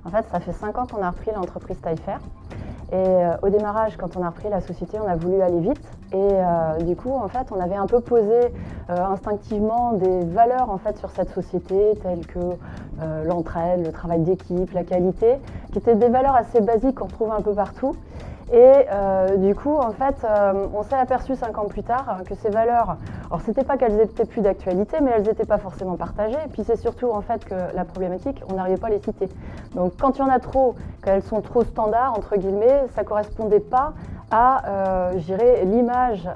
En fait, ça fait 5 ans qu'on a repris l'entreprise Taillefer. Et au démarrage, quand on a repris la société, on a voulu aller vite. Et du coup, en fait, on avait un peu posé instinctivement des valeurs en fait, sur cette société, telles que l'entraide, le travail d'équipe, la qualité, qui étaient des valeurs assez basiques qu'on retrouve un peu partout. Et du coup, en fait, on s'est aperçu 5 ans plus tard que ces valeurs, alors c'était pas qu'elles étaient plus d'actualité, mais elles n'étaient pas forcément partagées. Et puis c'est surtout en fait que la problématique, on n'arrivait pas à les citer. Donc quand il y en a trop, qu'elles sont trop standards entre guillemets, ça correspondait pas à l'image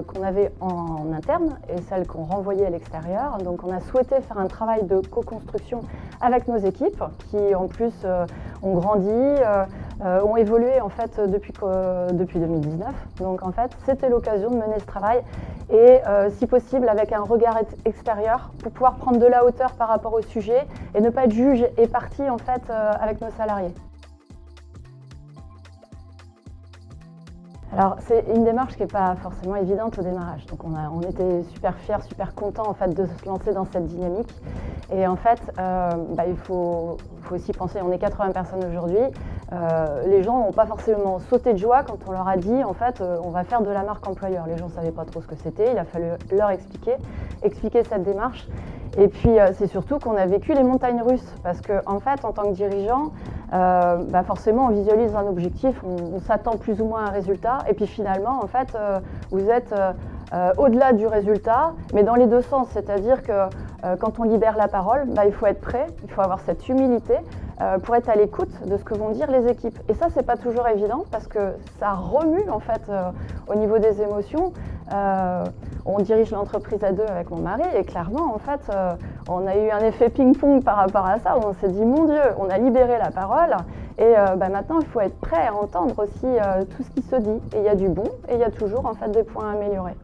qu'on avait en interne et celle qu'on renvoyait à l'extérieur. Donc on a souhaité faire un travail de co-construction avec nos équipes qui en plus ont grandi, ont évolué en fait depuis 2019. Donc en fait c'était l'occasion de mener ce travail et si possible avec un regard extérieur pour pouvoir prendre de la hauteur par rapport au sujet et ne pas être juge et partie en fait avec nos salariés. Alors c'est une démarche qui n'est pas forcément évidente au démarrage. Donc on était super fiers, super contents en fait, de se lancer dans cette dynamique. Et en fait, il faut aussi penser, on est 80 personnes aujourd'hui. Les gens n'ont pas forcément sauté de joie quand on leur a dit en fait on va faire de la marque employeur. Les gens ne savaient pas trop ce que c'était, il a fallu leur expliquer cette démarche. Et puis c'est surtout qu'on a vécu les montagnes russes parce qu'en fait en tant que dirigeant, forcément on visualise un objectif, on s'attend plus ou moins à un résultat et puis finalement en fait vous êtes au-delà du résultat mais dans les deux sens, c'est-à-dire que quand on libère la parole, il faut être prêt, il faut avoir cette humilité pour être à l'écoute de ce que vont dire les équipes. Et ça, c'est pas toujours évident parce que ça remue en fait au niveau des émotions. On dirige l'entreprise à deux avec mon mari et clairement, en fait, on a eu un effet ping-pong par rapport à ça. On s'est dit, mon Dieu, on a libéré la parole et maintenant, il faut être prêt à entendre aussi tout ce qui se dit. Et il y a du bon et il y a toujours en fait des points à améliorer.